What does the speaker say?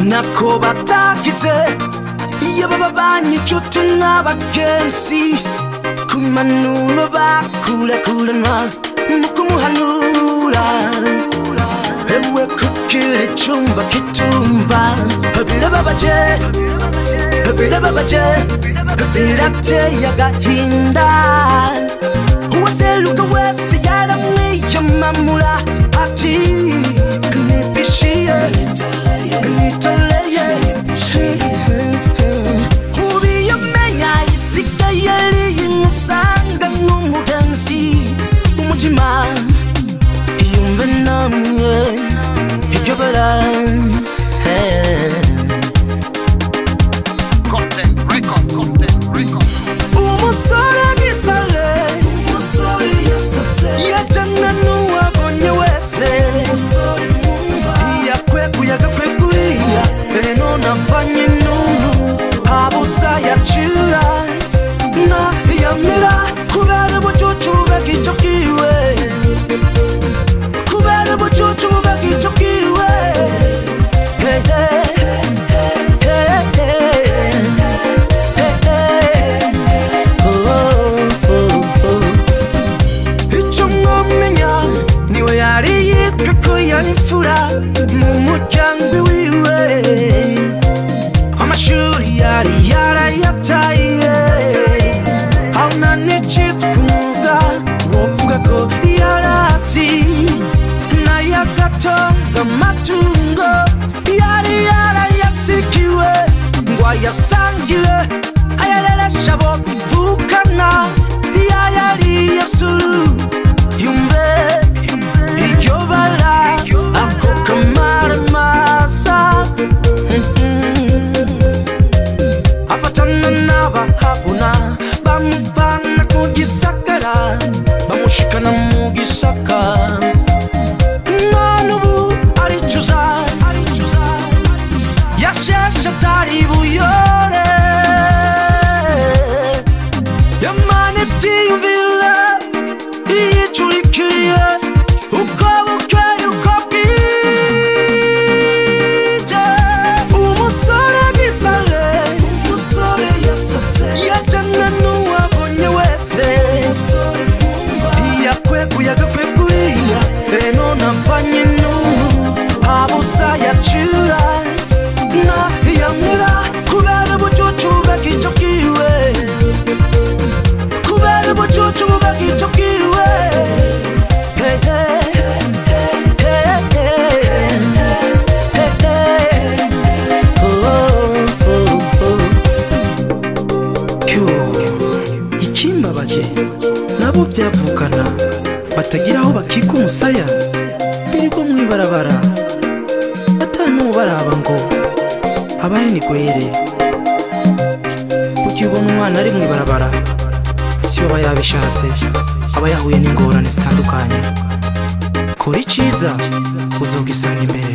nako batagize iyo baba banyicuti n'abagenzi kumanuro bakurakuranwa mukumuhanura ewe kukira icumba kitumva birababaje birateye agahinda uwaseruka wese yaramwiyamamura ati nipishiye nitoleye ubiyamenya isigaye rimusanga nk'umugenzi umutima iyumve namwe iryo bara umusore gisale yajana n'uwabonye wese yakwekuye agakweguriya none avanye n'ubu abusa yacira na yamira kubera ubucucu bubagicyo bwiwe kubera ubucucu bubagicyo bwiwe imfura mu muryango wiwe amashuri yari yarayataye aho nanecitwa umwuga wovuga ko yarati n'ayagatonga amatungo yari yarayasikiwe ngo ayasangire ayareresha abo bivukana yayariye suru yumve iryo bara ako kamaramaza afatana n'abahabona bamuvana ku gisagara bamushikana mu gisaka none ubu aricuza yasheshe atari buyore yamane byiyumvira yicurikiriye uko bukeye uko bwije umusore gisale yajana n'uwabonye wese yakwekuye agakweguriya none avanye n'ubu abusa yacira na yamira kubera ubucucu bubagicyo bwiwe kubera ubucucu bubagicyo bwiwe ikimbabaje nabo byavukana batagira aho bakika umusaya birirwa mwibarabara atanu baraba ngo abaye ni gwere kuki ubona umwana ari mwibarabara si aba yabishatse aba yahuye n'ingorane zitandukanye kora iciza uzogisanga imbere